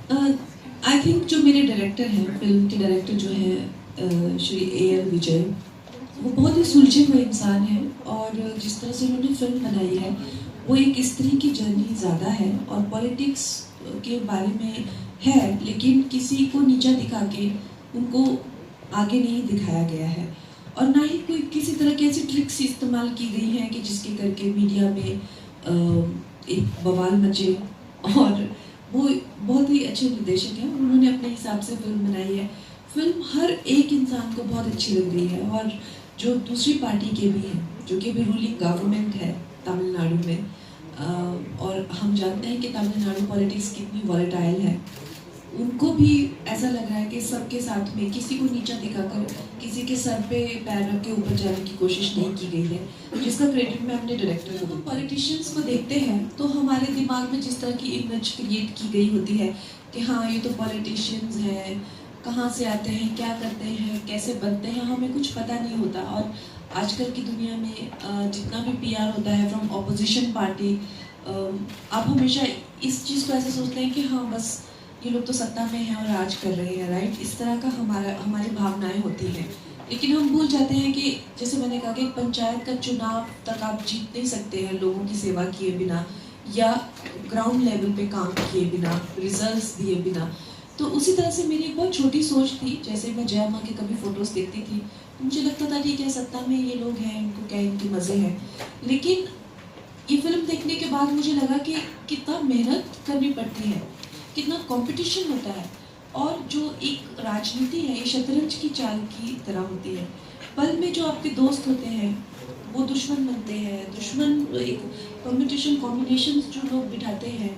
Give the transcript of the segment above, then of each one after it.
I think जो मेरे director हैं, फिल्म के डायरेक्टर जो हैं श्री A.L. विजय, वो बहुत ही सुलझे हुए इंसान हैं और जिस तरह से उन्होंने फिल्म बनाई है वो एक स्त्री की जर्नी ज़्यादा है और पॉलिटिक्स के बारे में है, लेकिन किसी को नीचा दिखा के उनको आगे नहीं दिखाया गया है और ना ही कोई किसी तरह की ऐसी ट्रिक्स इस्तेमाल की गई हैं कि जिसके करके मीडिया में एक बवाल मचे। और वो बहुत ही अच्छे निर्देशक हैं, उन्होंने अपने हिसाब से फिल्म बनाई है। फिल्म हर एक इंसान को बहुत अच्छी लग रही है और जो दूसरी पार्टी के भी हैं, जो कि अभी रूलिंग गवर्नमेंट है तमिलनाडु में, और हम जानते हैं कि तमिलनाडु पॉलिटिक्स कितनी वॉलेटाइल है, उनको भी ऐसा लग रहा है कि सबके साथ में किसी को नीचा दिखाकर किसी के सर पे पैर रख के ऊपर जाने की कोशिश नहीं की गई है, जिसका क्रेडिट मैं अपने डायरेक्टर को दूँ। पॉलिटिशियंस को देखते हैं तो हमारे दिमाग में जिस तरह की इमेज क्रिएट की गई होती है कि हाँ ये तो पॉलिटिशियंस हैं, कहाँ से आते हैं, क्या करते हैं, कैसे बनते हैं, हमें कुछ पता नहीं होता। और आजकल की दुनिया में जितना भी PR होता है फ्रॉम ऑपोजिशन पार्टी, आप हमेशा इस चीज़ को ऐसे सोचते हैं कि हाँ बस ये लोग तो सत्ता में हैं और राज कर रहे हैं, राइट, इस तरह का हमारी भावनाएं होती हैं। लेकिन हम भूल जाते हैं कि जैसे मैंने कहा कि पंचायत का चुनाव तक आप जीत नहीं सकते हैं लोगों की सेवा किए बिना या ग्राउंड लेवल पे काम किए बिना, रिजल्ट्स दिए बिना। तो उसी तरह से मेरी एक बहुत छोटी सोच थी, जैसे मैं जया माँ के कभी फोटोज देखती थी तो मुझे लगता था ठीक है सत्ता में ये लोग हैं, इनको क्या इनके मज़े हैं। लेकिन ये फिल्म देखने के बाद मुझे लगा कि कितना मेहनत करनी पड़ती है, कितना कंपटीशन होता है और जो एक राजनीति है ये शतरंज की चाल की तरह होती है। पल में जो आपके दोस्त होते हैं वो दुश्मन बनते हैं, दुश्मन एक कंपटीशन कॉम्बिनेशन जो लोग बिठाते हैं,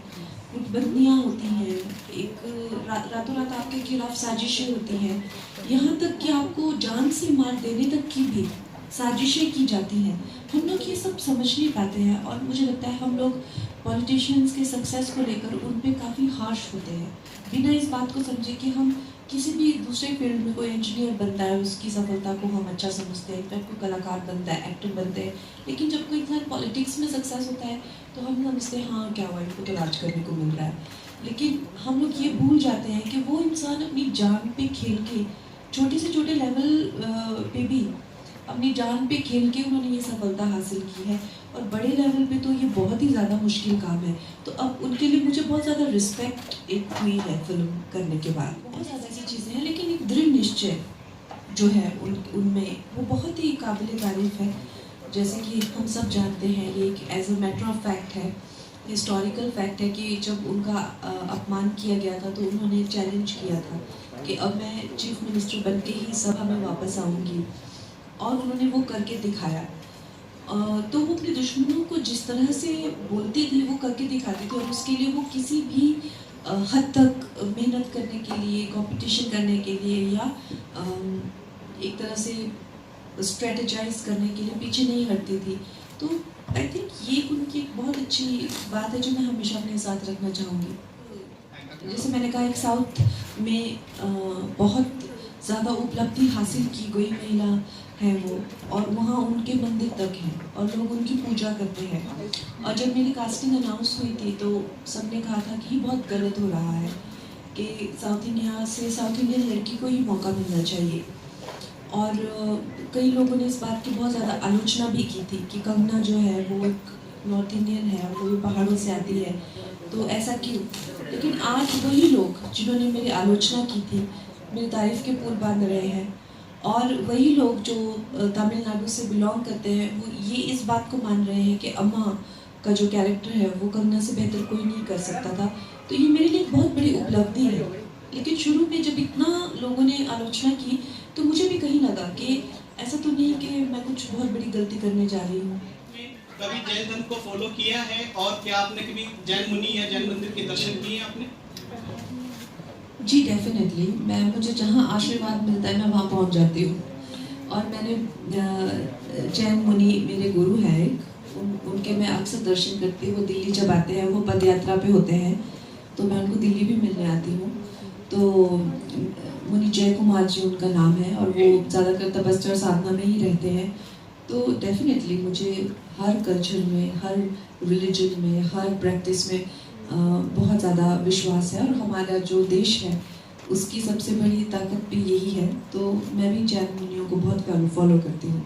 गुटबंदियाँ होती हैं, एक रातों रात आपके खिलाफ साजिशें होती हैं, यहाँ तक कि आपको जान से मार देने तक की भी साजिशें की जाती हैं। हम लोग ये सब समझ नहीं पाते हैं और मुझे लगता है हम लोग पॉलिटिशियंस के सक्सेस को लेकर उन पे काफ़ी हार्श होते हैं, बिना इस बात को समझे कि हम किसी भी दूसरे फील्ड में कोई इंजीनियर बनता है उसकी सफलता को हम अच्छा समझते हैं, फिर कोई कलाकार बनता है, एक्टर बनते हैं, लेकिन जब कोई इंसान पॉलिटिक्स में सक्सेस होता है तो हम समझते हैं हाँ क्या हुआ, इनको तो राज करने को मिल रहा है। लेकिन हम लोग ये भूल जाते हैं कि वो इंसान अपनी जान पे खेल के छोटे से छोटे लेवल पे भी अपनी जान पे खेल के उन्होंने ये सफलता हासिल की है और बड़े लेवल पे तो ये बहुत ही ज़्यादा मुश्किल काम है। तो अब उनके लिए मुझे बहुत ज़्यादा रिस्पेक्ट एक हुई है फिल्म करने के बाद। बहुत ज़्यादा ऐसी चीज़ें हैं लेकिन एक दृढ़ निश्चय जो है उनमें वो बहुत ही काबिल तारीफ है। जैसे कि हम सब जानते हैं ये एक as a matter of fact है, हिस्टोरिकल फैक्ट है कि जब उनका अपमान किया गया था तो उन्होंने चैलेंज किया था कि अब मैं चीफ मिनिस्टर बन के ही सभा में वापस आऊँगी और उन्होंने वो करके दिखाया। तो वो अपने दुश्मनों को जिस तरह से बोलती थी वो करके दिखाती थी और उसके लिए वो किसी भी हद तक मेहनत करने के लिए, कंपटीशन करने के लिए या एक तरह से स्ट्रेटेजाइज करने के लिए पीछे नहीं हटती थी। तो आई थिंक ये उनकी एक बहुत अच्छी बात है जो मैं हमेशा अपने साथ रखना चाहूँगी। जैसे मैंने कहा एक साउथ में बहुत ज़्यादा उपलब्धि हासिल की गई महिला है वो और वहाँ उनके मंदिर तक हैं और लोग उनकी पूजा करते हैं। और जब मेरी कास्टिंग अनाउंस हुई थी तो सबने कहा था कि ये बहुत गलत हो रहा है कि साउथ इंडियन लड़की को ही मौका मिलना चाहिए। और कई लोगों ने इस बात की बहुत ज़्यादा आलोचना भी की थी कि कंगना जो है वो एक नॉर्थ इंडियन है और वो भी पहाड़ों से आती है तो ऐसा क्यों। लेकिन आज वही लोग जिन्होंने मेरी आलोचना की थी मेरी तारीफ़ के पुल बांध रहे हैं और वही लोग जो तमिलनाडु से बिलोंग करते हैं वो ये इस बात को मान रहे हैं कि अम्मा का जो कैरेक्टर है वो कंगना से बेहतर कोई नहीं कर सकता था। तो ये मेरे लिए एक बहुत बड़ी उपलब्धि है। लेकिन शुरू में जब इतना लोगों ने आलोचना की तो मुझे भी कहीं लगा कि ऐसा तो नहीं कि मैं कुछ बहुत बड़ी गलती करने जा रही हूँ। कभी जैन धर्म को फॉलो किया है और क्या आपने कभी जैन मुनि या जैन मंदिर के दर्शन किए आपने? जी डेफिनेटली, मुझे जहाँ आशीर्वाद मिलता है मैं वहाँ पहुँच जाती हूँ। और मैंने जैन मुनि मेरे गुरु हैं एक, उनके मैं अक्सर दर्शन करती हूँ। वो दिल्ली जब आते हैं, वो पद यात्रा पे होते हैं तो मैं उनको दिल्ली भी मिलने आती हूँ। तो मुनि जय कुमार जी उनका नाम है और वो ज़्यादातर तपस्या और साधना में ही रहते हैं। तो डेफिनेटली मुझे हर कल्चर में, हर रिलीजन में, हर प्रैक्टिस में बहुत ज़्यादा विश्वास है, और हमारा जो देश है उसकी सबसे बड़ी ताकत भी यही है। तो मैं भी जैन मुनियों को बहुत फॉलो करती हूँ।